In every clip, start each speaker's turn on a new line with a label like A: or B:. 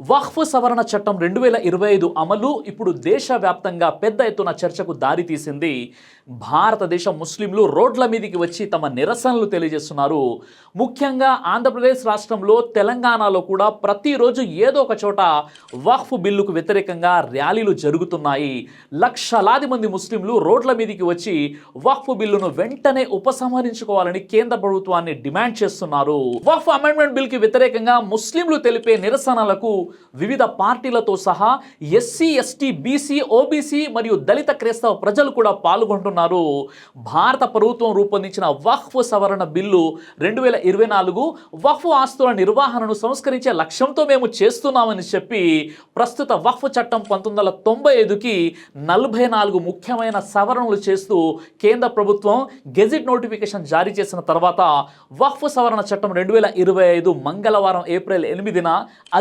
A: వక్ఫ్ సవరణ చట్టం 2025 అమలు ఇప్పుడు దేశవ్యాప్తంగా పెద్ద ఎత్తున చర్చకు దారితీసింది. భారతదేశ ముస్లింలు రోడ్ల మీదికి వచ్చి తమ నిరసనలు తెలియజేస్తున్నారు. ముఖ్యంగా ఆంధ్రప్రదేశ్ రాష్ట్రంలో, తెలంగాణలో కూడా ప్రతిరోజు ఏదో ఒక చోట వక్ఫ్ బిల్లుకు వ్యతిరేకంగా ర్యాలీలు జరుగుతున్నాయి. లక్షలాది మంది ముస్లింలు రోడ్ల మీదికి వచ్చి వక్ఫ్ బిల్లును వెంటనే ఉపసంహరించుకోవాలని కేంద్ర ప్రభుత్వాన్ని డిమాండ్ చేస్తున్నారు. వక్ఫ్ అమెండ్మెంట్ బిల్ కి వ్యతిరేకంగా ముస్లింలు తెలిపే నిరసనలకు వివిధ పార్టీలతో సహా ఎస్సీ, ఎస్టీ, బీసీ, ఓబీసీ మరియు దళిత క్రైస్తవ ప్రజలు కూడా పాల్గొంటున్నారు. భారత ప్రభుత్వం రూపొందించిన వక్ఫ్ సవరణ బిల్లు 2024 వక్ఫ్ ఆస్తుల నిర్వహణను సంస్కరించే లక్ష్యంతో మేము చేస్తున్నామని చెప్పి ప్రస్తుత వక్ఫ్ చట్టం 1995కి 44 ముఖ్యమైన సవరణలు చేస్తూ కేంద్ర ప్రభుత్వం గెజిట్ నోటిఫికేషన్ జారీ చేసిన తర్వాత వక్ఫ్ సవరణ చట్టం 2025 మంగళవారం ఏప్రిల్ 8న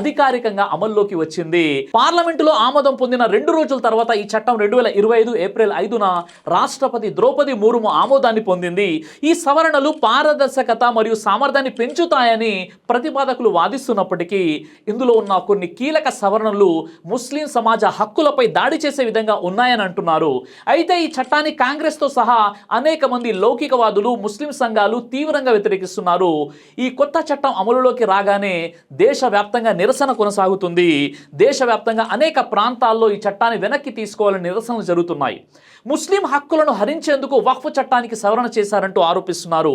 A: అధికారికంగా అమల్లోకి వచ్చింది. పార్లమెంటులో ఆమోదం పొందిన 2 రోజుల తర్వాత ఈ చట్టం 2025 ఏప్రిల్ 5న రాష్ట్రపతి ద్రౌపది ముర్ము ఆమోదాన్ని పొందింది. ఈ సవరణలు పారదర్శకత మరియు సామర్థ్యాన్ని పెంచుతాయని ప్రతిపాదకులు వాదిస్తున్నప్పటికీ ఇందులో ఉన్న కొన్ని కీలక సవరణలు ముస్లిం సమాజ హక్కులపై దాడి చేసే విధంగా ఉన్నాయని అంటున్నారు. అయితే ఈ చట్టాన్ని కాంగ్రెస్తో సహా అనేక మంది లౌకికవాదులు, ముస్లిం సంఘాలు తీవ్రంగా వ్యతిరేకిస్తున్నారు. ఈ కొత్త చట్టం అమలులోకి రాగానే దేశవ్యాప్తంగా నిరసన కొనసాగుతుంది. దేశవ్యాప్తంగా అనేక ప్రాంతాల్లో ఈ చట్టాన్ని వెనక్కి తీసుకోవాలని నిరసనలు జరుగుతున్నాయి. ముస్లిం హక్కులను హరించేందుకు వక్ఫ్ చట్టానికి సవరణ చేశారంటూ ఆరోపిస్తున్నారు.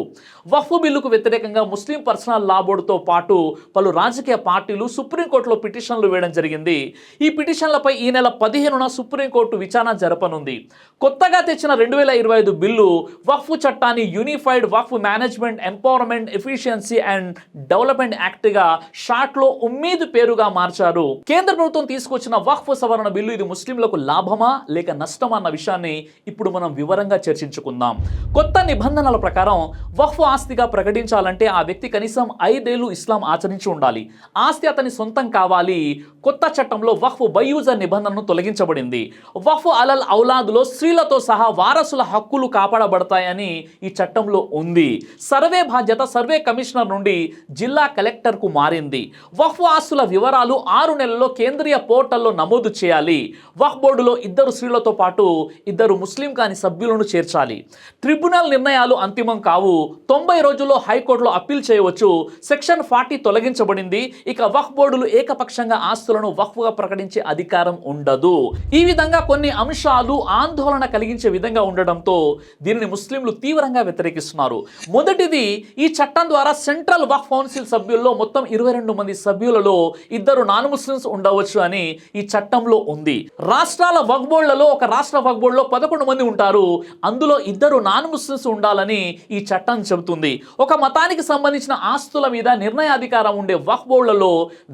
A: వక్ఫ్ బిల్లుకు వ్యతిరేకంగా ముస్లిం పర్సనల్ లా బోర్డుతో పాటు పలు రాజకీయ పార్టీలు సుప్రీంకోర్టులో పిటిషన్లు వేయడం జరిగింది. ఈ పిటిషన్లపై ఈ నెల 15న సుప్రీంకోర్టు విచారణ జరపనుంది. కొత్తగా తెచ్చిన 2025 బిల్లు వక్ఫ్ చట్టాన్ని unified Waqf management, empowerment, efficiency and development యాక్ట్గా షార్ట్లో ఉమ్మీద్ పేరుగా మార్చారు. కేంద్ర ప్రభుత్వం తీసుకొచ్చిన వక్ఫ్ సవరణ బిల్లు ఇది ముస్లింలకు లాభమా లేక నష్టమా అన్న విషయాన్ని ఇప్పుడు మనం వివరంగా చర్చించుకుందాం. కొత్త నిబంధనల ప్రకారం వక్ఫ్ ఆస్తిగా ప్రకటించాలంటే ఆ వ్యక్తి కనీసం 5 ఏళ్లు ఇస్లాం ఆచరించి ఉండాలి. ఆస్తి అతని సొంతం కావాలి. కొత్త చట్టంలో వక్ఫ్ బైయూజర్ నిబంధనను తొలగించబడింది. వక్ఫ్ అలల్ ఔలాదులో స్త్రీలతో సహా వారసుల హక్కులు కాపాడబడతాయని ఈ చట్టంలో ఉంది. సర్వే బాధ్యత సర్వే కమిషనర్ నుండి జిల్లా కలెక్టర్కు మారింది. వక్ఫ్ ఆస్తుల వివరాలు 6 నెలల్లో కేంద్రీయ పోర్టల్లో నమోదు చేయాలి. వక్ఫ్ బోర్డులో 2 స్త్రీలతో పాటు 2 ముస్లిం కాని సభ్యులను చేర్చాలి. ట్రిబ్యునల్ నిర్ణయాలు అంతిమం కావు. 90 రోజుల్లో హైకోర్టులో అప్పీల్ చేయవచ్చు. సెక్షన్ 40 తొలగించబడింది. ఇక వక్ఫ్ బోర్డులు ఏకపక్షంగా ఆస్తులను వక్ఫ్గా ప్రకటించే అధికారం ఉండదు. ఈ విధంగా కొన్ని అంశాలు ఆందోళన కలిగించే విధంగా ఉండడంతో దీనిని ముస్లింలు తీవ్రంగా వ్యతిరేకిస్తున్నారు. మొదటిది, ఈ చట్టం ద్వారా సెంట్రల్ వక్ఫ్ కౌన్సిల్ సభ్యుల్లో మొత్తం 22 మంది సభ్యులలో 2 నాన్ ముస్లిమ్స్ ఉండవచ్చు అని ఈ చట్టంలో ఉంది. రాష్ట్రాల వక్ఫ్ బోర్డులలో ఒక రాష్ట్ర వక్ఫ్ బోర్డులో 11 మంది ఉంటారు. అందులో 2 నాన్ ముస్లిమ్స్ ఉండాలని ఈ చట్టం చెబుతుంది. ఒక మతానికి సంబంధించిన ఆస్తుల మీద నిర్ణయాధికారం ఉండే వక్ఫ్ బోర్డులలో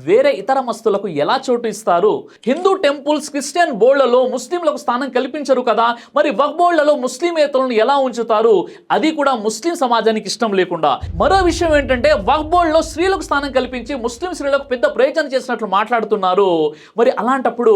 A: వేరే ఇతర మస్తులకు ఎలా చోటు ఇస్తారు? హిందూ టెంపుల్స్, క్రిస్టియన్ బోర్డులలో ముస్లింలకు స్థానం కల్పించరు కదా, మరి వక్ఫ్ బోర్డులలో ముస్లిమేతరులను ఎలా ఉంచుతారు? అది కూడా ముస్లిం సమాజానికి ఇష్టం లేకుండా. మరో విషయం ఏంటంటే వక్ఫ్ బోర్డులో స్త్రీలకు స్థానం కల్పించి ముస్లిం స్త్రీలకు పెద్ద ప్రయోజనం చేసినట్లు మాట్లాడుతున్నారు. మరి అలాంటప్పుడు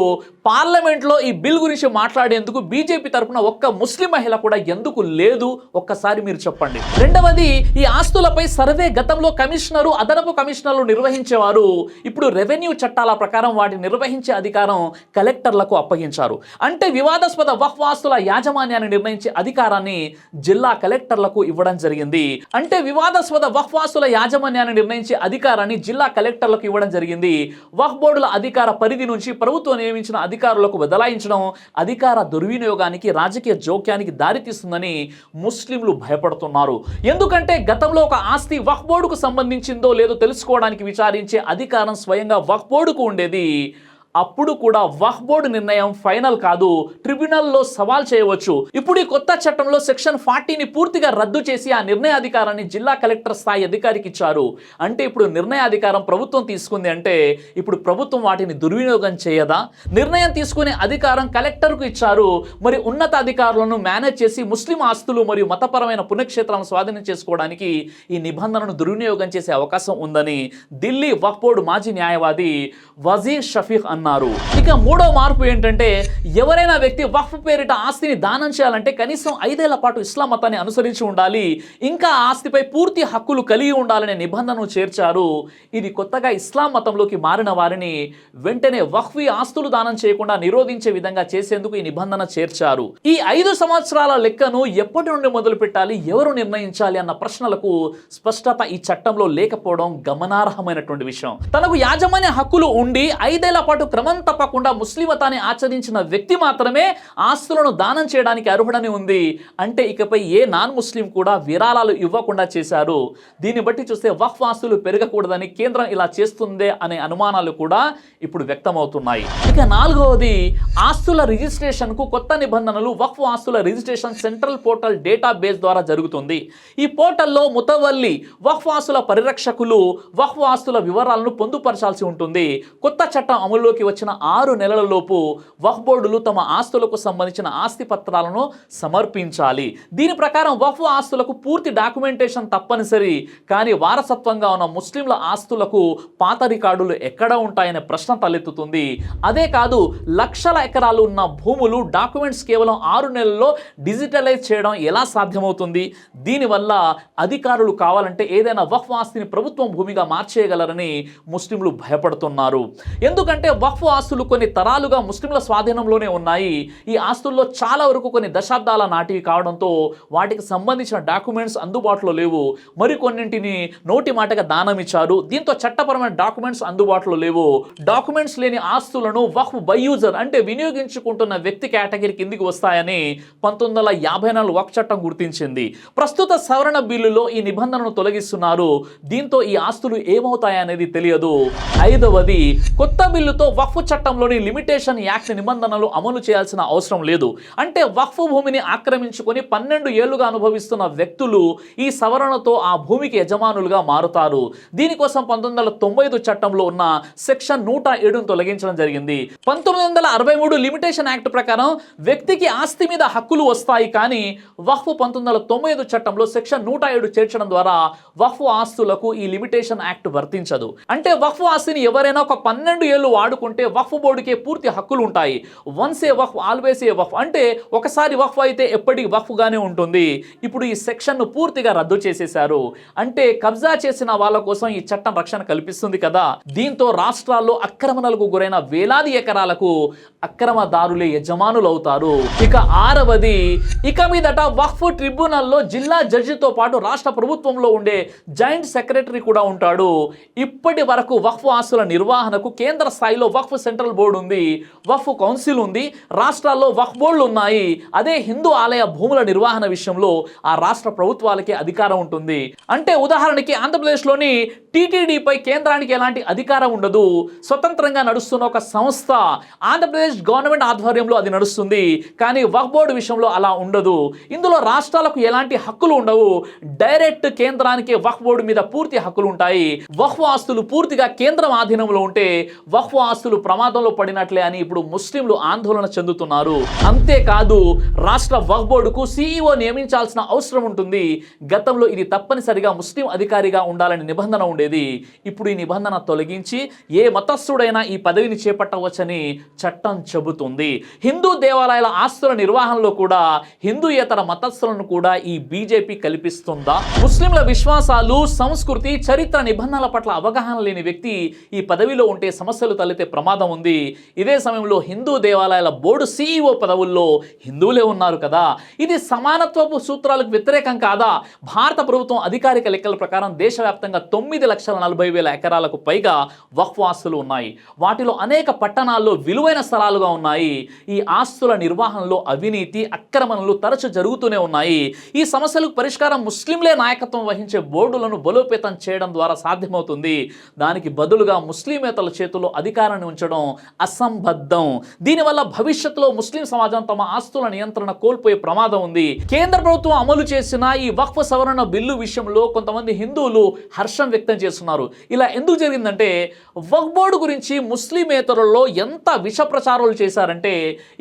A: పార్లమెంట్లో ఈ బిల్ గురించి మాట్లాడేందుకు బీజేపీ తరఫున ఒక్క ముస్లిం మహిళ కూడా ఎందుకు లేదు? ఒక్కసారి మీరు చెప్పండి. రెండవది, ఈ ఆస్తులపై సర్వే గతంలో కమిషనరు, అదనపు కమిషనర్లు నిర్వహించేవారు. ఇప్పుడు రెవెన్యూ చట్టాల ప్రకారం వాటిని నిర్వహించే అధికారం కలెక్టర్లకు అప్పగించారు. అంటే వివాదాస్పద వక్ఫ్ ఆస్తుల యాజమాన్యాన్ని నిర్ణయించే అధికారాన్ని జిల్లా కలెక్టర్లకు ఇవ్వడం జరిగింది. అంటే వివాదాస్పద వక్ఫ్ ఆస్తుల యాజమాన్యాన్ని నిర్ణయించే అధికారాన్ని జిల్లా కలెక్టర్లకు ఇవ్వడం జరిగింది. వక్ఫ్ బోర్డుల అధికార పరిధి నుంచి ప్రభుత్వం నియమించిన అధికారులకు బదలాయించడం అధికార దుర్వినియోగానికి, రాజకీయ జోక్యానికి దారితీస్తుందని ముస్లింలు భయపడుతున్నారు. ఎందుకంటే గతంలో ఒక ఆస్తి వక్ఫ్ బోర్డుకు సంబంధించిందో లేదో తెలుసుకోవడానికి విచారించే అధికారం స్వయంగా వక్ఫ్ బోర్డుకు ఉండేది. అప్పుడు కూడా వక్ఫ్ బోర్డు నిర్ణయం ఫైనల్ కాదు, ట్రిబ్యునల్లో సవాల్ చేయవచ్చు. ఇప్పుడు ఈ కొత్త చట్టంలో సెక్షన్ 40ని పూర్తిగా రద్దు చేసి ఆ నిర్ణయాధికారాన్ని జిల్లా కలెక్టర్ స్థాయి అధికారికి ఇచ్చారు. అంటే ఇప్పుడు నిర్ణయాధికారం ప్రభుత్వం తీసుకుంది అంటే ఇప్పుడు ప్రభుత్వం వాటిని దుర్వినియోగం చేయదా? నిర్ణయం తీసుకునే అధికారం కలెక్టర్కు ఇచ్చారు. మరి ఉన్నత అధికారులను మేనేజ్ చేసి ముస్లిం ఆస్తులు మరియు మతపరమైన పుణ్యక్షేత్రాలను స్వాధీనం చేసుకోవడానికి ఈ నిబంధనను దుర్వినియోగం చేసే అవకాశం ఉందని ఢిల్లీ వక్ఫ్ బోర్డు మాజీ న్యాయవాది వజీర్ షఫీక్ అన్నారు. అన్నారు. ఇక మూడో మార్పు ఏంటంటే, ఎవరైనా వ్యక్తి వక్ఫ్ పేరిట ఆస్తిని దానం చేయాలంటే కనీసం 5 ఏళ్ల పాటు ఇస్లాం మతాన్ని అనుసరించి ఉండాలి, ఇంకా ఆస్తిపై పూర్తి హక్కులు కలిగి ఉండాలనే నిబంధనను చేర్చారు. ఇది కొత్తగా ఇస్లాం మతంలోకి మారిన వారిని వెంటనే వక్ఫీ ఆస్తులు దానం చేయకుండా నిరోధించే విధంగా చేసేందుకు ఈ నిబంధన చేర్చారు. ఈ 5 సంవత్సరాల లెక్కను ఎప్పటి నుండి మొదలు పెట్టాలి, ఎవరు నిర్ణయించాలి అన్న ప్రశ్నలకు స్పష్టత ఈ చట్టంలో లేకపోవడం గమనార్హమైనటువంటి విషయం. తనకు యాజమాన్య హక్కులు ఉండి 5 ఏళ్ల పాటు క్రమం తప్పకుండా ముస్లిం మతాన్ని ఆచరించిన వ్యక్తి మాత్రమే ఆస్తులను దానం చేయడానికి అర్హుడని ఉంది. అంటే ఇకపై ఏ నాన్ ముస్లిం కూడా విరాళాలు ఇవ్వకుండా చేశారు. దీన్ని బట్టి చూస్తే వక్ఫ్ ఆస్తులు పెరగకూడదని కేంద్రం ఇలా చేస్తుందే అనే అనుమానాలు కూడా ఇప్పుడు వ్యక్తమవుతున్నాయి. ఇక నాలుగవది, ఆస్తుల రిజిస్ట్రేషన్ కు కొత్త నిబంధనలు. వక్ఫ్ ఆస్తుల registration central portal data base ద్వారా జరుగుతుంది. ఈ పోర్టల్లో ముతవల్లి, వక్ఫ్ ఆస్తుల పరిరక్షకులు వక్ఫ్ ఆస్తుల వివరాలను పొందుపరచాల్సి ఉంటుంది. కొత్త చట్టం అమలులోకి వచ్చిన 6 నెలలలోపు వక్ఫ్ బోర్డులు తమ ఆస్తులకు సంబంధించిన ఆస్తి పత్రాలను సమర్పించాలి. దీని ప్రకారం వక్ఫ్ ఆస్తులకు పూర్తి డాక్యుమెంటేషన్ తప్పనిసరి. కానీ వారసత్వంగా ఉన్న ముస్లింల ఆస్తులకు పాత రికార్డులు ఎక్కడ ఉంటాయనే ప్రశ్న తలెత్తుతుంది. అదే కాదు, లక్షల ఎకరాలు ఉన్న భూములు డాక్యుమెంట్స్ కేవలం 6 నెలల్లో డిజిటలైజ్ చేయడం ఎలా సాధ్యమవుతుంది? దీనివల్ల అధికారులు కావాలంటే ఏదైనా వక్ఫ్ ఆస్తిని ప్రభుత్వం భూమిగా మార్చేయగలరని ముస్లింలు భయపడుతున్నారు. ఎందుకంటే వక్ఫ్ ఆస్తులు కొన్ని తరాలుగా ముస్లింల స్వాధీనంలోనే ఉన్నాయి. ఈ ఆస్తుల్లో చాలా వరకు కొన్ని దశాబ్దాల నాటివి కావడంతో వాటికి సంబంధించిన డాక్యుమెంట్స్ అందుబాటులో లేవు. మరికొన్నింటిని నోటి మాటగా దానం ఇచ్చారు. దీంతో చట్టపరమైన డాక్యుమెంట్స్ అందుబాటులో లేవు. డాక్యుమెంట్స్ లేని ఆస్తులను వక్ఫ్ బై యూజర్ అంటే వినియోగించుకుంటున్న వ్యక్తి కేటగిరీ కిందికి వస్తాయని 1954 వక్ఫ్ చట్టం గుర్తించింది. ప్రస్తుత సవరణ బిల్లులో ఈ నిబంధనను తొలగిస్తున్నారు. దీంతో ఈ ఆస్తులు ఏమవుతాయనేది తెలియదు. ఐదవది, కొత్త బిల్లుతో వక్ఫ్ చట్టంలోని లిమిటేషన్ యాక్ట్ నిబంధనలు అమలు చేయాల్సిన అవసరం లేదు. అంటే వక్ఫ్ భూమిని ఆక్రమించుకొని 12 ఏళ్లుగా అనుభవిస్తున్న వ్యక్తులు ఈ సవరణతో ఆ భూమికి యజమానులుగా మారుతారు. దీనికోసం 1995 చట్టంలో ఉన్న సెక్షన్ 107ను తొలగించడం జరిగింది. 1963 లిమిటేషన్ యాక్ట్ ప్రకారం వ్యక్తికి ఆస్తి మీద హక్కులు వస్తాయి. కానీ వక్ఫ్ 1995 చట్టంలో సెక్షన్ 107 చేర్చడం ద్వారా వక్ఫ్ ఆస్తులకు ఈ లిమిటేషన్ యాక్ట్ వర్తించదు. అంటే వక్ఫ్ ఆస్తిని ఎవరైనా ఒక 12 ఏళ్ళు వాడుకుంటే వక్ఫ్ బోర్డుకే పూర్తి హక్కులు ఉంటాయి. Once A Waqf always a వక్ఫ్, అంటే ఒకసారి వక్ఫ్ అయితే ఎప్పటికీ వక్ఫ్ గానే ఉంటుంది. ఇప్పుడు ఈ సెక్షన్ ను పూర్తిగా రద్దు చేసేశారు. అంటే కబ్జా చేసిన వాళ్ళ కోసం ఈ చట్టం రక్షణ కల్పిస్తుంది కదా. దీంతో రాష్ట్రాల్లో ఆక్రమణలకు గురైన వేలాది ఎకరాలకు అక్రమదారులే యజమానులు అవుతారు. ఇక ఆరవది, ఇక మీదట వక్ఫ్ ట్రిబ్యునల్లో జిల్లా జడ్జితో పాటు రాష్ట్ర ప్రభుత్వంలో ఉండే జాయింట్ సెక్రటరీ కూడా ఉంటాడు. ఇప్పటి వరకు వక్ఫ్ ఆస్తుల నిర్వహణకు కేంద్ర స్థాయిలో వక్ఫ్ సెంట్రల్ బోర్డు ఉంది, వక్ఫ్ కౌన్సిల్ ఉంది, రాష్ట్రాల్లో వక్ఫ్ బోర్డులు ఉన్నాయి. అదే హిందూ ఆలయ భూముల నిర్వహణ విషయంలో ఆ రాష్ట్ర ప్రభుత్వాలకి అధికారం ఉంటుంది. అంటే ఉదాహరణకి ఆంధ్రప్రదేశ్లోని టీటీడీపై కేంద్రానికి ఎలాంటి అధికారం ఉండదు. స్వతంత్రంగా నడుస్తున్న ఒక సంస్థ, ఆంధ్రప్రదేశ్ గవర్నమెంట్ ఆధ్వర్యంలో అది నడుస్తుంది. కానీ వక్ఫ్ బోర్డు విషయంలో అలా ఉండదు. ఇందులో రాష్ట్రాలకు ఎలాంటి హక్కులు ఉండవు. డైరెక్ట్ కేంద్రానికి వక్ఫ్ బోర్డు మీద పూర్తి హక్కులు ఉంటాయి. వక్ఫ్ ఆస్తులు పూర్తిగా కేంద్రం ఆధీనంలో ఉంటే వక్ఫ్ ఆస్తులు ప్రమాదంలో పడినట్లే అని ఇప్పుడు ముస్లింలు ఆందోళన చెందుతున్నారు. అంతేకాదు, రాష్ట్ర వక్ఫ్ బోర్డుకు CEO నియమించాల్సిన అవసరం ఉంటుంది. గతంలో ఇది తప్పనిసరిగా ముస్లిం అధికారిగా ఉండాలని నిబంధన ఉండేది. ఇప్పుడు ఈ నిబంధన తొలగించి ఏ మతస్థుడైనా ఈ పదవిని చేపట్టవచ్చని చట్టం చెబుతుంది. హిందూ దేవాలయాల ఆస్తుల నిర్వహణలో కూడా హిందూయేతర మతస్థులను కూడా ఈ బీజేపీ కల్పిస్తుందా? ముస్లింల విశ్వాసాలు, సంస్కృతి, చరిత్ర, నిబంధనల పట్ల అవగాహన లేని వ్యక్తి ఈ పదవిలో ఉంటే సమస్యలు తలెత్తే ప్రమాదం ఉంది. ఇదే సమయంలో హిందూ దేవాలయాల బోర్డు CEO పదవుల్లో హిందువులే ఉన్నారు కదా. ఇది సమానత్వపు సూత్రాలకు వ్యతిరేకం కాదా? భారత ప్రభుత్వం అధికారిక లెక్కల ప్రకారం దేశవ్యాప్తంగా 9,40,000 ఎకరాలకు పైగా వక్ఫ్ ఆస్తులు ఉన్నాయి. వాటిలో అనేక పట్టణాల్లో విలువైన స్థలాలుగా ఉన్నాయి. ఈ ఆస్తుల నిర్వహణలో అవినీతి, అక్రమణలు తరచు జరుగుతూనే ఉన్నాయి. ఈ సమస్యలకు పరిష్కారం ముస్లింలే నాయకత్వం వహించే బోర్డులను బలోపేతం చేయడం ద్వారా సాధ్యమవుతుంది. దానికి బదులుగా ముస్లిమేతల చేతుల్లో అధికారాన్ని ఉంచడం అసంబద్ధం. దీనివల్ల భవిష్యత్తులో ముస్లిం సమాజం తమ ఆస్తుల నియంత్రణ కోల్పోయే ప్రమాదం ఉంది. కేంద్ర ప్రభుత్వం అమలు చేసిన ఈ వక్ఫ్ సవరణ బిల్లు విషయంలో కొంతమంది హిందువులు హర్షం వ్యక్తం చేస్తున్నారు. ఇలా ఎందుకు జరిగిందంటే, వక్ఫ్ బోర్డు గురించి ముస్లిమేతరుల్లో ఎంత విష ప్రచారాలు చేశారంటే,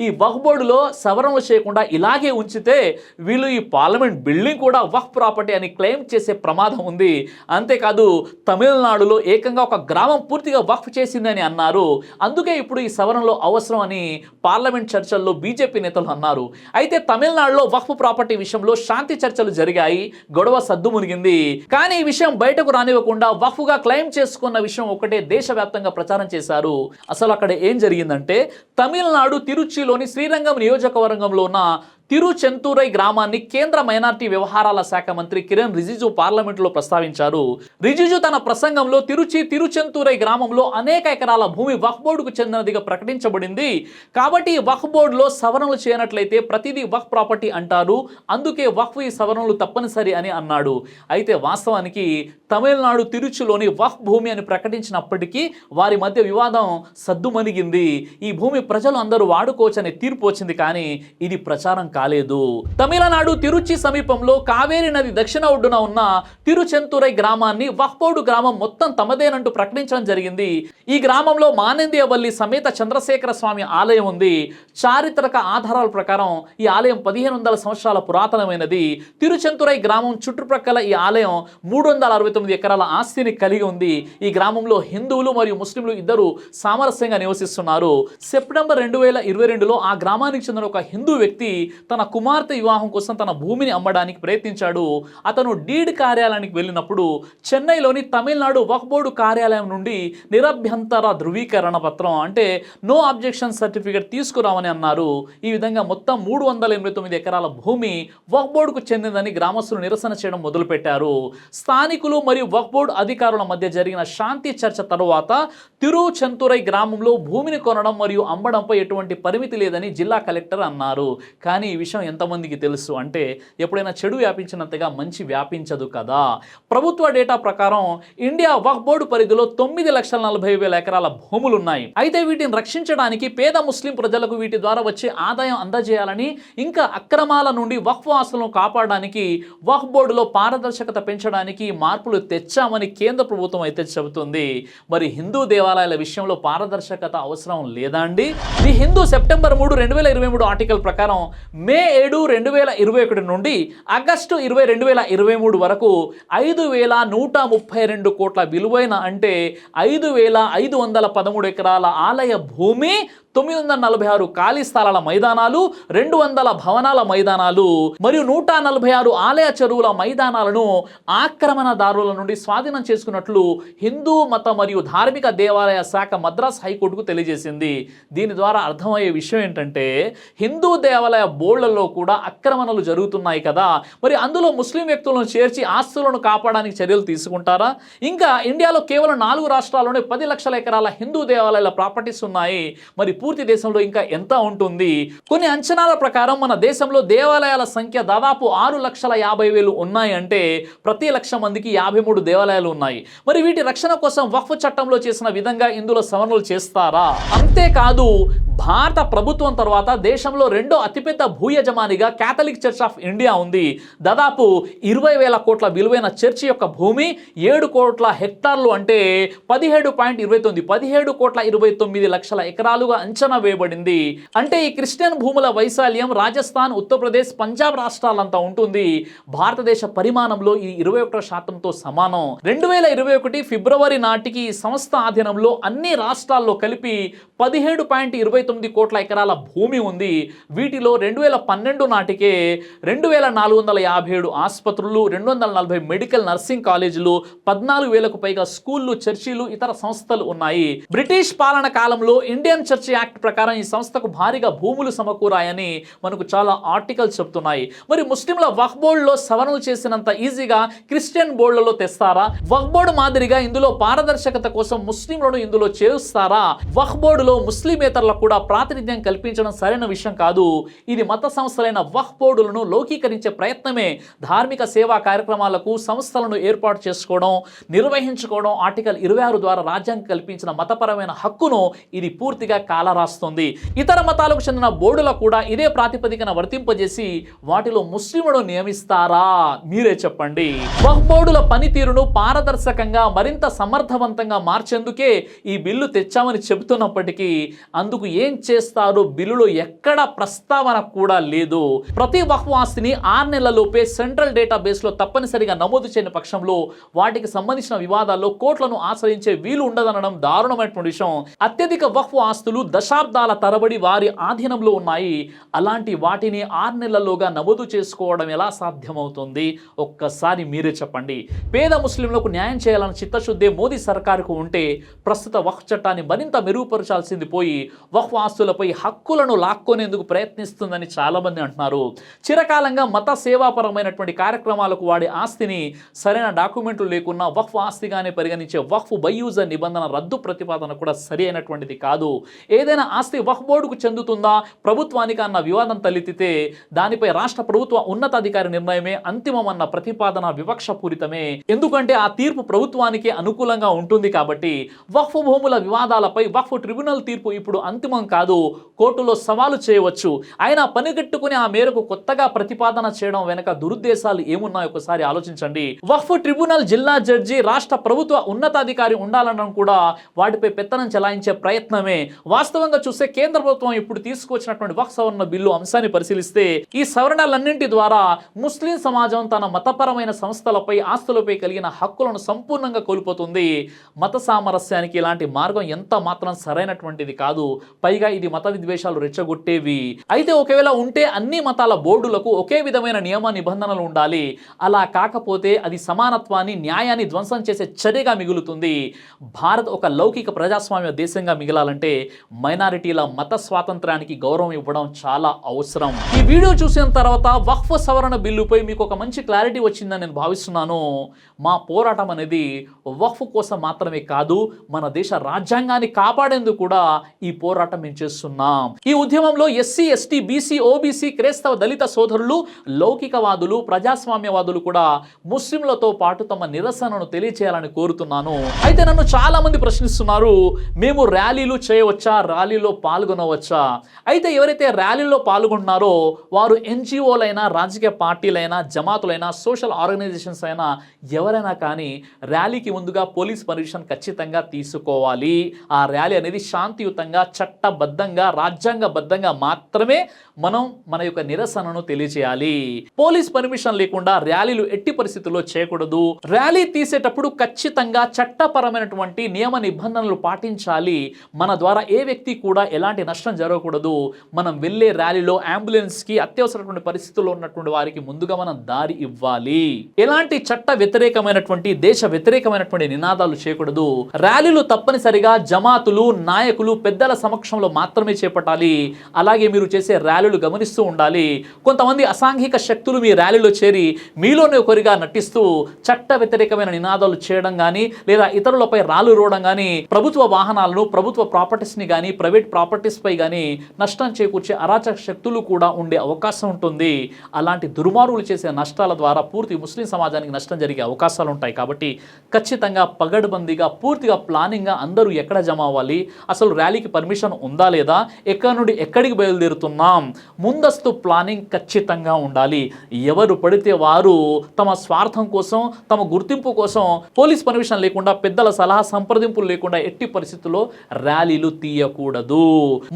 A: ఈ వక్ఫ్ బోర్డులో సవరణలు చేయకుండా ఇలాగే ఉంచితే వీళ్ళు ఈ పార్లమెంట్ బిల్డింగ్ కూడా వక్ఫ్ ప్రాపర్టీ అని క్లెయిమ్ చేసే ప్రమాదం ఉంది. అంతేకాదు, తమిళనాడులో ఏకంగా ఒక గ్రామం పూర్తిగా వక్ఫ్ చేసిందని అన్నారు. అందుకే ఇప్పుడు ఈ సవరణలో అవసరం అని పార్లమెంట్ చర్చల్లో బీజేపీ నేతలు అన్నారు. అయితే తమిళనాడులో వక్ఫ్ ప్రాపర్టీ విషయంలో శాంతి చర్చలు జరిగాయి, గొడవ సద్దుమునిగింది. కానీ ఈ విషయం బయటకు రానివ్వకుండా వక్ఫ్గా క్లెయిమ్ చేసుకున్న విషయం ఒకటే దేశవ్యాప్తంగా ప్రచారం చేశారు. అసలు అక్కడ ఏం జరిగిందంటే, తమిళనాడు తిరుచిలోని శ్రీరంగం నియోజకవర్గంలో ఉన్న తిరుచెంతూరై గ్రామాన్ని కేంద్ర మైనార్టీ వ్యవహారాల శాఖ మంత్రి కిరణ్ రిజిజు పార్లమెంటులో ప్రస్తావించారు. రిజిజు తన ప్రసంగంలో తిరుచెంతూరై గ్రామంలో అనేక ఎకరాల భూమి వక్ఫ్ బోర్డుకు చెందినదిగా ప్రకటించబడింది. కాబట్టి వక్ఫ్ బోర్డులో సవరణలు చేయనట్లయితే ప్రతిదీ వక్ఫ్ ప్రాపర్టీ అంటారు, అందుకే వక్ఫ్ ఈ సవరణలు తప్పనిసరి అని అన్నాడు. అయితే వాస్తవానికి తమిళనాడు తిరుచిలోని వక్ఫ్ భూమి అని ప్రకటించినప్పటికీ వారి మధ్య వివాదం సద్దుమణిగింది. ఈ భూమి ప్రజలు అందరూ వాడుకోవచ్చని తీర్పు వచ్చింది, కానీ ఇది ప్రచారం కాలేదు. తమిళనాడు తిరుచి సమీపంలో కావేరి నది దక్షిణ ఒడ్డున ఉన్న తిరుచెంతూరై గ్రామాన్ని వక్ఫ్ బోర్డు గ్రామం మొత్తం తమదేనంటూ ప్రకటించడం జరిగింది. ఈ గ్రామంలో మానేంద్యవల్లి సమేత చంద్రశేఖర స్వామి ఆలయం ఉంది. చారిత్రక ఆధారాల ప్రకారం ఈ ఆలయం 1500 సంవత్సరాల పురాతనమైనది. తిరుచెంతూరై గ్రామం చుట్టుప్రక్కల ఈ ఆలయం 369 ఎకరాల ఆస్తిని కలిగి ఉంది. ఈ గ్రామంలో హిందువులు మరియు ముస్లింలు ఇద్దరు సామరస్యంగా నివసిస్తున్నారు. సెప్టెంబర్ 2022లో ఆ గ్రామానికి చెందిన ఒక హిందూ వ్యక్తి తన కుమార్తె వివాహం కోసం తన భూమిని అమ్మడానికి ప్రయత్నించాడు. అతను డీడ్ కార్యాలయానికి వెళ్ళినప్పుడు చెన్నైలోని తమిళనాడు వక్ఫ్ బోర్డు కార్యాలయం నుండి నిరభ్యంతర ధృవీకరణ పత్రం అంటే నో అబ్జెక్షన్ సర్టిఫికేట్ తీసుకురావని అన్నారు. ఈ విధంగా మొత్తం 389 ఎకరాల భూమి వక్ఫ్ బోర్డుకు చెందిందని గ్రామస్తులు నిరసన చేయడం మొదలుపెట్టారు. స్థానికులు మరియు వక్ఫ్ బోర్డు అధికారుల మధ్య జరిగిన శాంతి చర్చ తరువాత తిరుచెంతూరై గ్రామంలో భూమిని కొనడం మరియు అమ్మడంపై ఎటువంటి పరిమితి లేదని జిల్లా కలెక్టర్ అన్నారు. కానీ ఈ విషయం ఎంతమందికి తెలుసు అంటే, ఎప్పుడైనా చెడు వ్యాపించినంతగా మంచి వ్యాపించదు కదా. ప్రభుత్వ డేటా ప్రకారం ఇండియా వక్ఫ్ బోర్డు పరిధిలో 9,40,000 ఎకరాల భూములు ఉన్నాయి. అయితే వీటిని రక్షించడానికి పేద ముస్లిం ప్రజలకు వీటి ద్వారా వచ్చే ఆదాయం అందజేయాలని, ఇంకా అక్రమాల నుండి వక్ఫ్ ఆస్తులను కాపాడడానికి వక్ఫ్ బోర్డులో పారదర్శకత పెంచడానికి మార్పులు తెచ్చామని కేంద్ర ప్రభుత్వం అయితే చెబుతుంది. మరి హిందూ దేవాలయాల విషయంలో పారదర్శకత అవసరం లేదా అండి? ది హిందూ సెప్టెంబర్ 3, 2023 ఆర్టికల్ ప్రకారం మే 7, 2021 నుండి ఆగస్టు 20, 2023 వరకు 5,132 కోట్ల విలువైన అంటే 5,513 ఎకరాల ఆలయ భూమి, 946 ఖాళీ స్థలాల మైదానాలు, 200 భవనాల మైదానాలు మరియు 146 ఆలయ చెరువుల మైదానాలను ఆక్రమణదారుల నుండి స్వాధీనం చేసుకున్నట్లు హిందూ మత మరియు ధార్మిక దేవాలయ శాఖ మద్రాస్ హైకోర్టుకు తెలియజేసింది. దీని ద్వారా అర్థమయ్యే విషయం ఏంటంటే, హిందూ దేవాలయ బోర్డులలో కూడా ఆక్రమణలు జరుగుతున్నాయి కదా, మరి అందులో ముస్లిం వ్యక్తులను చేర్చి ఆస్తులను కాపాడడానికి చర్యలు తీసుకుంటారా? ఇంకా ఇండియాలో కేవలం 4 రాష్ట్రాల్లోనే 10 లక్షల ఎకరాల హిందూ దేవాలయాల ప్రాపర్టీస్ ఉన్నాయి. మరి పూర్తి దేశంలో ఇంకా ఎంత ఉంటుంది? కొన్ని అంచనాల ప్రకారం మన దేశంలో దేవాలయాల సంఖ్య దాదాపు 6,50,000 ఉన్నాయి. అంటే ప్రతి 1,00,000 మందికి 53 దేవాలయాలు ఉన్నాయి. మరి వీటి రక్షణ కోసం వక్ఫ్ చట్టంలో చేసిన విధంగా ఇందులో సవరణలు చేస్తారా? అంతేకాదు, భారత ప్రభుత్వం తర్వాత దేశంలో రెండో అతిపెద్ద భూ యజమానిగా క్యాథలిక్ చర్చ్ ఆఫ్ ఇండియా ఉంది. దాదాపు 20,000 కోట్ల విలువైన చర్చి యొక్క భూమి 7 కోట్ల హెక్టార్లు అంటే 17 కోట్ల 29 లక్షల ఎకరాలుగా అంచనా వేయబడింది. అంటే ఈ క్రిస్టియన్ భూముల వైశాల్యం రాజస్థాన్, ఉత్తరప్రదేశ్, పంజాబ్ రాష్ట్రాలంతా ఉంటుంది. భారతదేశ పరిమాణంలో ఈ 21%తో సమానం. 2021 ఫిబ్రవరి నాటికి ఈ సంస్థ ఆధీనంలో అన్ని రాష్ట్రాల్లో కలిపి 17.29 కోట్ల ఎకరాల భూమి ఉంది. వీటిలో 2012 నాటికే 2,457 ఆసుపత్రులు, 240 మెడికల్ నర్సింగ్ కాలేజీలు, 14,000కు పైగా స్కూళ్లు, చర్చిలు, ఇతర సంస్థలు ఉన్నాయి. బ్రిటిష్ పాలన కాలంలో ఇండియన్ చర్చ్ యాక్ట్ ప్రకారం ఈ సంస్థకు భారీగా భూములు సమకూరాయని మనకు చాలా ఆర్టికల్స్ చెప్తున్నాయి. మరి ముస్లింల వక్ఫ్ బోర్డులో సవరణలు చేసినంత ఈజీగా క్రిస్టియన్ బోర్డులలో తెస్తారా? వక్ఫ్ బోర్డు మాదిరిగా ఇందులో పారదర్శకత కోసం ముస్లింలను ఇందులో చేరుస్తారా? వక్ఫ్ బోర్డులో ముస్లిమేతరులకు కూడా ప్రాతినిధ్యం కల్పించడం సరైన విషయం కాదు. ఇది మత సంస్థలైన వక్ఫ్ బోర్డులను లౌకీకరించే ప్రయత్నమే. ధార్మిక సేవా కార్యక్రమాలకు సంస్థలను ఏర్పాటు చేసుకోవడం, నిర్వహించుకోవడం ఆర్టికల్ 26 ద్వారా రాజ్యాంగం కల్పించిన మతపరమైన హక్కును ఇది పూర్తిగా కాలరాస్తుంది. ఇతర మతాలకు చెందిన బోర్డులకు కూడా ఇదే ప్రాతిపదికన వర్తింపజేసి వాటిలో ముస్లింలను నియమిస్తారా? మీరే చెప్పండి. వక్ఫ్ బోర్డుల పనితీరును పారదర్శకంగా మరింత సమర్థవంతంగా మార్చేందుకే ఈ బిల్లు తెచ్చామని చెబుతున్నప్పటికీ అందుకు ఏ ఏం చేస్తారో బిల్లులో ఎక్కడ ప్రస్తావన కూడా లేదు. ప్రతి వక్ఫ్ ఆస్తిని 6 నెలలలోపే సెంట్రల్ డేటాబేస్లో తప్పనిసరిగా నమోదు చేయని పక్షంలో వాటికి సంబంధించిన వివాదాల్లో కోర్టులను ఆశ్రయించే వీలు ఉండదనడం దారుణమైనటువంటి విషయం. అత్యధిక వక్ఫ్ ఆస్తులు దశాబ్దాల తరబడి వారి ఆధీనంలో ఉన్నాయి. అలాంటి వాటిని 6 నెలల్లోగా నమోదు చేసుకోవడం ఎలా సాధ్యమవుతుంది? ఒక్కసారి మీరే చెప్పండి. పేద ముస్లింలకు న్యాయం చేయాలని చిత్తశుద్ధి మోదీ సర్కారుకు ఉంటే ప్రస్తుత వక్ఫ్ చట్టాన్ని మరింత మెరుగుపరచాల్సింది పోయి వక్ఫ్ ఆస్తులపై హక్కులను లాక్కొనేందుకు ప్రయత్నిస్తుందని చాలామంది అంటున్నారు. చిరకాలంగా మత సేవాపరమైనటువంటి కార్యక్రమాలకు వాడే ఆస్తిని సరైన డాక్యుమెంట్లు లేకున్నా వక్ఫ్ ఆస్తిగానే పరిగణించే వక్ఫ్ బై యూజర్ నిబంధన రద్దు ప్రతిపాదన కూడా సరి అయినటువంటిది కాదు. ఏదైనా ఆస్తి వక్ఫ్ బోర్డుకు చెందుతుందా ప్రభుత్వానికి అన్న వివాదం తలెత్తితే దానిపై రాష్ట్ర ప్రభుత్వ ఉన్నతాధికారి నిర్ణయమే అంతిమమన్న ప్రతిపాదన వివక్షపూరితమే. ఎందుకంటే ఆ తీర్పు ప్రభుత్వానికి అనుకూలంగా ఉంటుంది కాబట్టి. వక్ఫ్ భూముల వివాదాలపై వక్ఫ్ ట్రిబ్యునల్ తీర్పు ఇప్పుడు అంతిమం కాదు, కోర్టులో సవాలు చేయవచ్చు. అయినా పనిగట్టుకుని ఆ మేరకు కొత్తగా ప్రతిపాదన చేయడం వెనక దురుద్దేశాలు ఏమున్నాయో ఒకసారి ఆలోచించండి. వక్ఫ్ ట్రిబ్యునల్ జిల్లా జడ్జి రాష్ట్ర ప్రభుత్వ ఉన్నతాధికారి ఉండాలనడం కూడా వాటిపై పెత్తనం చెలాయించే ప్రయత్నమే. వాస్తవంగా చూస్తే కేంద్ర ప్రభుత్వం ఇప్పుడు తీసుకొచ్చినటువంటి వక్ఫ్ సవరణ బిల్లు అంశాన్ని పరిశీలిస్తే ఈ సవరణలన్నింటి ద్వారా ముస్లిం సమాజం తన మతపరమైన సంస్థలపై ఆస్తులపై కలిగిన హక్కులను సంపూర్ణంగా కోల్పోతుంది. మత సామరస్యానికి ఇలాంటి మార్గం ఎంత మాత్రం సరైనటువంటిది కాదు. పైగా ఇది మత విద్వేషాలు రెచ్చగొట్టేవి. అయితే ఒకవేళ ఉంటే అన్ని మతాల బోర్డులకు ఒకే విధమైన నియమ నిబంధనలు ఉండాలి. అలా కాకపోతే అది సమానత్వాన్ని న్యాయాన్ని ధ్వంసం చేసే చర్యగా మిగులుతుంది. భారత్ ఒక లౌకిక ప్రజాస్వామ్య దేశంగా మిగలాలంటే మైనారిటీల మత స్వాతంత్రానికి గౌరవం ఇవ్వడం చాలా అవసరం. ఈ వీడియో చూసిన తర్వాత వక్ఫ్ సవరణ బిల్లుపై మీకు ఒక మంచి క్లారిటీ వచ్చిందని నేను భావిస్తున్నాను. మా పోరాటం అనేది వక్ఫ్ కోసం మాత్రమే కాదు, మన దేశ రాజ్యాంగాన్ని కాపాడేందుకు కూడా ఈ పోరాటం మేము చేస్తున్నాం. ఈ ఉద్యమంలో ఎస్సీ, ఎస్టీ, బీసీ, ఓబీసీ, క్రైస్తవ, దళిత సోదరులు, లౌకికవాదులు, ప్రజాస్వామ్యవాదులు కూడా ముస్లింలతో పాటు తమ నిరసనను తెలియచేయాలని కోరుతున్నాను. అయితే నన్ను చాలా మంది ప్రశ్నిస్తున్నారు, మేము ర్యాలీలు చేయవచ్చా, ర్యాలీలో పాల్గొనవచ్చా? అయితే ఎవరైతే ర్యాలీలో పాల్గొంటున్నారో వారు ఎన్జిఓలైనా, రాజకీయ పార్టీలైనా, జమాతులైనా, సోషల్ ఆర్గనైజేషన్స్ అయినా ఎవరైనా కానీ ర్యాలీకి ముందుగా పోలీస్ పర్మిషన్ ఖచ్చితంగా తీసుకోవాలి. ఆ ర్యాలీ అనేది శాంతియుతంగా, చట్టబద్ధంగా, రాజ్యాంగబద్ధంగా మాత్రమే మనం మన యొక్క నిరసనను తెలియజేయాలి. పోలీస్ పర్మిషన్ లేకుండా ర్యాలీలు ఎట్టి పరిస్థితుల్లో చేయకూడదు. ర్యాలీ తీసేటప్పుడు ఖచ్చితంగా చట్టపరమైనటువంటి నియమ నిబంధనలు పాటించాలి. మన ద్వారా ఏ వ్యక్తి కూడా ఎలాంటి నష్టం జరగకూడదు. మనం వెళ్ళే ర్యాలీలో అంబులెన్స్కి, అత్యవసరమైన పరిస్థితుల్లో ఉన్నటువంటి వారికి ముందుగా మనం దారి ఇవ్వాలి. ఎలాంటి చట్ట వ్యతిరేకమైనటువంటి, దేశ వ్యతిరేకమైనటువంటి నినాదాలు చేయకూడదు. ర్యాలీలు తప్పనిసరిగా జమాతులు, నాయకులు, పెద్దల సమక్షంలో మాత్రమే చేపట్టాలి. అలాగే మీరు చేసే ర్యాలీలు గమనిస్తూ ఉండాలి. కొంతమంది అసాంఘిక శక్తులు మీ ర్యాలీలో చేరి మీలోనే ఒకరిగా నటిస్తూ చట్ట వ్యతిరేకమైన నినాదాలు చేయడం కానీ, లేదా ఇతరులపై రాళ్ళు రోవడం కానీ, ప్రభుత్వ వాహనాలను, ప్రభుత్వ ప్రాపర్టీస్ని కానీ, ప్రైవేట్ ప్రాపర్టీస్ పై కానీ నష్టం చేకూర్చే అరాచక శక్తులు కూడా ఉండే అవకాశం ఉంటుంది. అలాంటి దుర్మార్గులు చేసే నష్టాల ద్వారా పూర్తి ముస్లిం సమాజానికి నష్టం జరిగే అవకాశాలు ఉంటాయి. కాబట్టి ఖచ్చితంగా పగడ్బందీగా, పూర్తిగా ప్లానింగ్గా అందరూ ఎక్కడ జమ అవ్వాలి, అసలు ర్యాలీకి పర్మిషన్ ఉందా లేదా, ఎక్కడి నుండి ఎక్కడికి బయలుదేరుతున్నాం, ముందస్తు ప్లానింగ్ ఖచ్చితంగా ఉండాలి. ఎవరు పడితే వారు తమ స్వార్థం కోసం, తమ గుర్తింపు కోసం పోలీస్ పర్మిషన్ లేకుండా, పెద్దల సలహా సంప్రదింపులు లేకుండా ఎట్టి పరిస్థితుల్లో ర్యాలీలు తీయకూడదు.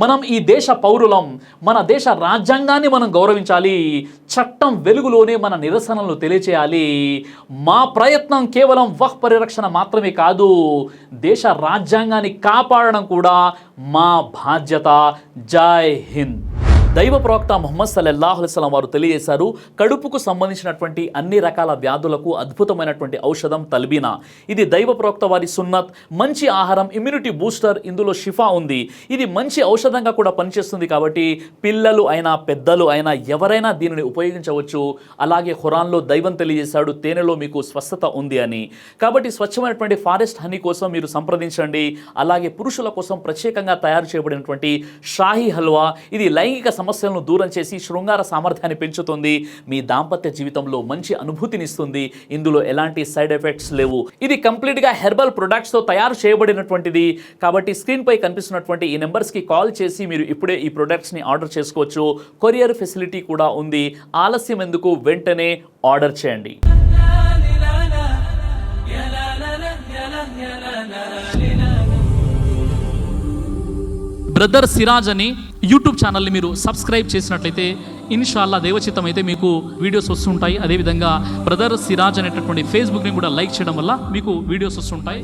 A: మనం ఈ దేశ పౌరులం. మన దేశ రాజ్యాంగాన్ని మనం గౌరవించాలి. చట్టం వెలుగులోనే మన నిరసనలు తెలియచేయాలి. మా ప్రయత్నం కేవలం వక్ఫ్ పరిరక్షణ మాత్రమే కాదు, దేశ రాజ్యాంగాన్ని కాపాడడం కూడా మా బాధ్యత. జై హింద్. దైవ ప్రవక్త ముహమ్మద్ సల్లల్లాహు అలైహి వసల్లం వారు తెలియజేశారు, కడుపుకు సంబంధించినటువంటి అన్ని రకాల వ్యాధులకు అద్భుతమైనటువంటి ఔషధం తల్బీనా. ఇది దైవ ప్రవక్త వారి సున్నత్. మంచి ఆహారం, ఇమ్యూనిటీ బూస్టర్, ఇందులో షిఫా ఉంది. ఇది మంచి ఔషధంగా కూడా పనిచేస్తుంది. కాబట్టి పిల్లలు అయినా, పెద్దలు అయినా ఎవరైనా దీనిని ఉపయోగించవచ్చు. అలాగే ఖురాన్లో దైవం తెలియజేశాడు, తేనెలో మీకు స్వస్థత ఉంది అని. కాబట్టి స్వచ్ఛమైనటువంటి ఫారెస్ట్ హనీ కోసం మీరు సంప్రదించండి. అలాగే పురుషుల కోసం ప్రత్యేకంగా తయారు చేయబడినటువంటి షాహీ హల్వా, ఇది లైంగిక సమస్యలను దూరం చేసి శృంగార సామర్థ్యాన్ని పెంచుతుంది. మీ దాంపత్య జీవితంలో మంచి అనుభూతినిస్తుంది. ఇందులో ఎలాంటి సైడ్ ఎఫెక్ట్స్ లేవు. ఇది కంప్లీట్గా హెర్బల్ ప్రొడక్ట్స్తో తయారు చేయబడినటువంటిది. కాబట్టి స్క్రీన్పై కనిపిస్తున్నటువంటి ఈ నెంబర్స్కి కాల్ చేసి మీరు ఇప్పుడే ఈ ప్రొడక్ట్స్ని ఆర్డర్ చేసుకోవచ్చు. కొరియర్ ఫెసిలిటీ కూడా ఉంది. ఆలస్యం ఎందుకు, వెంటనే ఆర్డర్ చేయండి. బ్రదర్ సిరాజ్ అని యూట్యూబ్ ఛానల్ని మీరు సబ్స్క్రైబ్ చేసినట్లయితే ఇన్షాల్లా దేవచిత్తం అయితే మీకు వీడియోస్ వస్తుంటాయి. అదేవిధంగా బ్రదర్ సిరాజ్ అనేటటువంటి ఫేస్బుక్ని కూడా లైక్ చేయడం వల్ల మీకు వీడియోస్ వస్తుంటాయి.